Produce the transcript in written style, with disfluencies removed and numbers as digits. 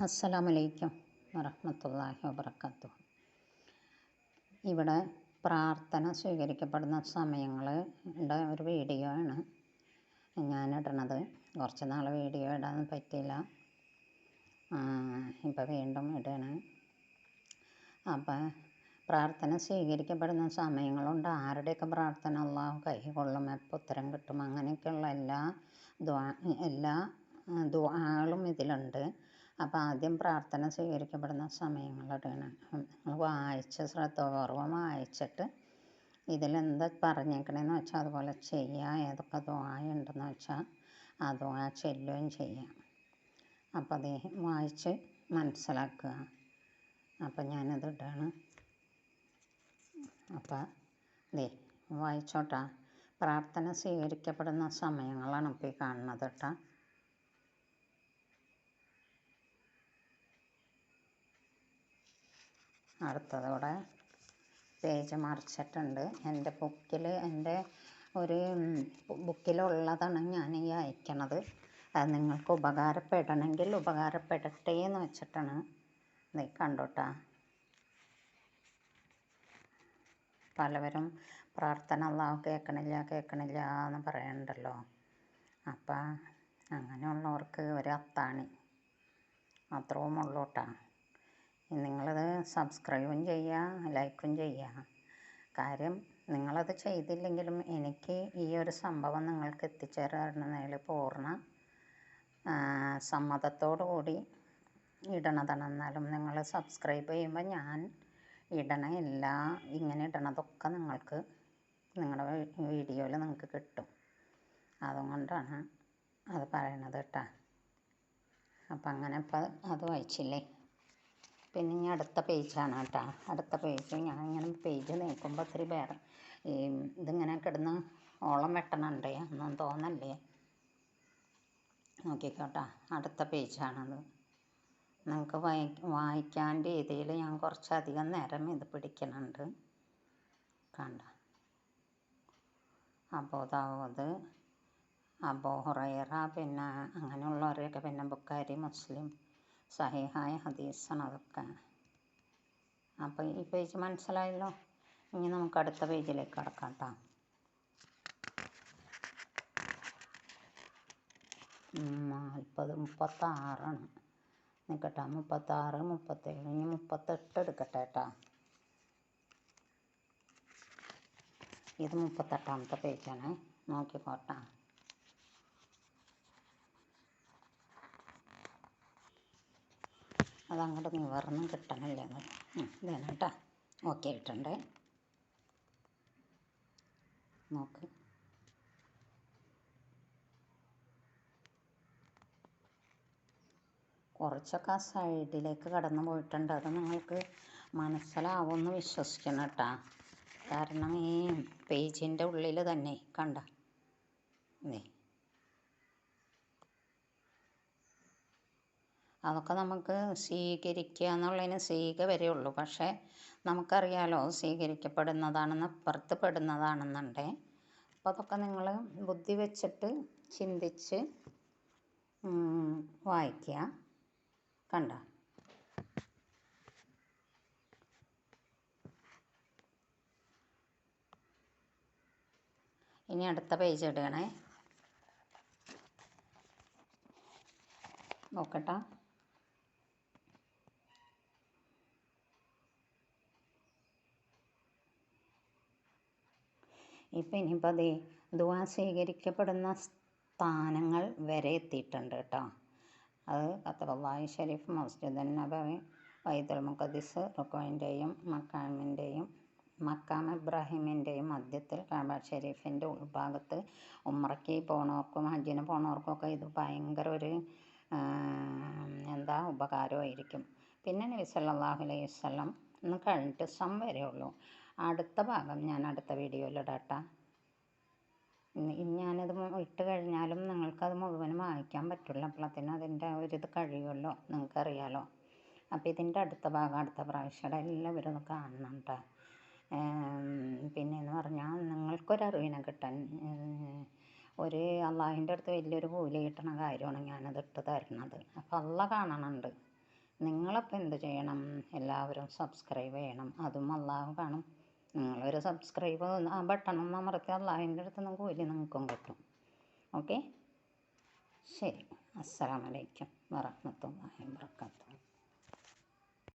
അസ്സലാമലൈക്കും വറഹ്മത്തുള്ളാഹി വബറകാതുഹു. ഇവിടെ പ്രാർത്ഥന സ്വീകരിക്കപ്പെടുന്ന സമയങ്ങളുടെ ഒരു വീഡിയോ ആണ് ഞാനിടണത്. കുറച്ച് നാൾ വീഡിയോ ഇടാൻ പറ്റിയില്ല, ഇപ്പോൾ വീണ്ടും ഇടണം. അപ്പം പ്രാർത്ഥന സ്വീകരിക്കപ്പെടുന്ന സമയങ്ങളുണ്ട്. ആരുടെയൊക്കെ പ്രാർത്ഥന അള്ളാഹു കൈകൊള്ളും, എപ്പോൾ ഉത്തരം കിട്ടും, അങ്ങനെയൊക്കെയുള്ള എല്ലാ ദുആകളും ഇതിലുണ്ട്. അപ്പോൾ ആദ്യം പ്രാർത്ഥന സ്വീകരിക്കപ്പെടുന്ന സമയങ്ങളിടണം. നിങ്ങൾ ശ്രദ്ധപൂർവ്വം വായിച്ചിട്ട് ഇതിലെന്താ പറഞ്ഞേക്കണേന്ന് വെച്ചാൽ അതുപോലെ ചെയ്യുക. ഏതൊക്കെ ദുആ ഉണ്ടെന്ന് വെച്ചാൽ ആ ദുആ ചൊല്ലുകയും ചെയ്യാം. അപ്പോൾ അത് വായിച്ച് മനസ്സിലാക്കുക. അപ്പം ഞാനത് ഇടാണ്. അപ്പം വായിച്ചോട്ടാ. പ്രാർത്ഥന സ്വീകരിക്കപ്പെടുന്ന സമയങ്ങളാണ് ഇപ്പോൾ ഈ കാണുന്നത് കേട്ടോ. അടുത്തതോടെ പേജ് മറിച്ചിട്ടുണ്ട്. എൻ്റെ ഒരു ബുക്കിലുള്ളതാണ് ഞാൻ ഈ അയക്കണത്. അത് നിങ്ങൾക്ക് ഉപകാരപ്പെടണമെങ്കിൽ ഉപകാരപ്പെടട്ടെ എന്ന് വെച്ചിട്ടാണ്. കണ്ടോട്ടാ. പലവരും പ്രാർത്ഥന അള്ളാഹു കേൾക്കണില്ല എന്ന് പറയണ്ടല്ലോ. അപ്പം അങ്ങനെയുള്ളവർക്ക് ഒരു അത്താണി അത്രയും ഉള്ളൂ കേട്ടോ. നിങ്ങളത് സബ്സ്ക്രൈബും ചെയ്യുക, ലൈക്കും ചെയ്യുക. കാര്യം നിങ്ങളത് ചെയ്തില്ലെങ്കിലും എനിക്ക് ഈ ഒരു സംഭവം നിങ്ങൾക്ക് എത്തിച്ചേരുന്നതിൽ പൂർണ്ണ സമ്മതത്തോടു കൂടി ഇടണതാണ്. എന്നാലും നിങ്ങൾ സബ്സ്ക്രൈബ് ചെയ്യുമ്പോൾ ഞാൻ ഇങ്ങനെ ഇടണതൊക്കെ നിങ്ങൾക്ക് നിങ്ങളുടെ വീഡിയോയിൽ നിങ്ങൾക്ക് കിട്ടും. അതുകൊണ്ടാണ് അത് പറയണത് കേട്ടോ. അപ്പം അങ്ങനെ ഇപ്പം അത് വായിച്ചില്ലേ. പിന്നെ ഇനി അടുത്ത പേജാണ് കേട്ടോ. അടുത്ത പേജ് ഞാനിങ്ങനെ പേജ് നീക്കുമ്പോൾ ഒത്തിരി പേര് ഇതിങ്ങനെ കിടന്ന് ഓളം വെട്ടണുണ്ടേ ഒന്നും തോന്നല്ലേ. നോക്കിക്കോട്ടെ, അടുത്ത പേജാണത്. നിങ്ങൾക്ക് വായിക്കാൻ രീതിയിൽ ഞാൻ കുറച്ചധികം നേരം ഇത് പിടിക്കുന്നുണ്ട്. കണ്ട അബൂദാവൂദ്, അബൂ ഹുറൈറ, പിന്നെ അങ്ങനെയുള്ളവരെയൊക്കെ, പിന്നെ ബുഖാരി, മുസ്ലിം സഹീഹായ ഹദീസാണ് അതൊക്കെ. അപ്പോൾ ഈ പേജ് മനസ്സിലായല്ലോ. ഇനി നമുക്ക് അടുത്ത പേജിലേക്ക് കടക്കാം കേട്ടോ. 36 നിൽക്കട്ടെ. 36, 37, ഇനി 38 എടുക്കട്ടെ കേട്ടോ. ഇത് 38ാമത്തെ പേജാണ്. നോക്കിക്കോട്ടെ. അതങ്ങോട്ട് നിവർന്ന് കിട്ടണില്ല. ഇതാണ് കേട്ടോ. ഓക്കെ ഇട്ടുണ്ട്. നോക്ക്. കുറച്ചൊക്കെ ആ സൈഡിലേക്ക് കടന്നു പോയിട്ടുണ്ട്. അത് നിങ്ങൾക്ക് മനസ്സിലാവുമെന്ന് വിശ്വസിക്കണം കേട്ടോ. കാരണം ഈ പേജിൻ്റെ ഉള്ളിൽ തന്നെ കണ്ട അതൊക്കെ നമുക്ക് സ്വീകരിക്കുക എന്നുള്ളതിന് വരെയുള്ളൂ. പക്ഷേ നമുക്കറിയാലോ സ്വീകരിക്കപ്പെടുന്നതാണെന്ന്, അപ്പുറത്ത് പെടുന്നതാണെന്നുണ്ടേ. അപ്പോൾ അതൊക്കെ നിങ്ങൾ ബുദ്ധി വെച്ചിട്ട് ചിന്തിച്ച് വായിക്കുക. കണ്ട ഇനി അടുത്ത പേജ് ഇടണേ. നോക്കട്ടെ. ഇപ്പം ഇനിയിപ്പോൾ ദുആ സ്വീകരിക്കപ്പെടുന്ന സ്ഥാനങ്ങൾ വരെ എത്തിയിട്ടുണ്ട് കേട്ടോ. അത് ഖത്തറുല്ലാഹി ഷരീഫ്, മസ്ജിദുൻ നബവി, ബൈത്തുൽ മുഖദ്ദിസ്, റുക്വയിൻ്റെയും മക്കാം ഇബ്രാഹിമിൻ്റെയും മധ്യത്തിൽ, കഅബ ഷരീഫിൻ്റെ ഉൾഭാഗത്ത്, ഉംറയ്ക്ക് പോണവർക്കും ഹജ്ജിന് പോണവർക്കൊക്കെ ഇത് ഭയങ്കര ഒരു ഉപകാരമായിരിക്കും. പിന്നെ നബി സല്ലല്ലാഹു അലൈഹി വസല്ലം എന്ന് കഴിഞ്ഞിട്ട് വരെയുള്ളൂ. അടുത്ത ഭാഗം ഞാൻ അടുത്ത വീഡിയോയിൽ ഇടാട്ടോ. ഞാനത് ഇട്ട് കഴിഞ്ഞാലും നിങ്ങൾക്കത് മുഴുവനും വായിക്കാൻ പറ്റില്ല. അപ്പോഴത്തേനും അതിൻ്റെ ഒരിത് കഴിയുമല്ലോ, നിങ്ങൾക്കറിയാലോ. അപ്പോൾ ഇതിൻ്റെ അടുത്ത ഭാഗം അടുത്ത പ്രാവശ്യം എല്ലാവരും ഒന്ന് കാണണം കേട്ടോ. പിന്നെയെന്ന് പറഞ്ഞാൽ നിങ്ങൾക്കൊരറിവിനെ കിട്ടാൻ അള്ളാഹിൻ്റെ അടുത്ത് വലിയൊരു കൂലി കിട്ടണ കാര്യമാണ് ഞാനത് ഇട്ട് തരുന്നത്. അപ്പോൾ അള്ളാഹ് കാണണുണ്ട്. നിങ്ങളപ്പോൾ എന്ത് ചെയ്യണം? എല്ലാവരും സബ്സ്ക്രൈബ് ചെയ്യണം. അതും അള്ളാഹു കാണും. നിങ്ങളൊരു സബ്സ്ക്രൈബ് ആ ബട്ടണൊന്ന് അമർത്തി അള്ളാഹുവിൻ്റെ അടുത്ത് നിന്ന് കൂലി നിങ്ങൾക്കും കിട്ടും. ഓക്കെ, ശരി. അസ്സലാമു അലൈക്കും വറഹ്മത്തുള്ളാഹി വബറകാതുഹു.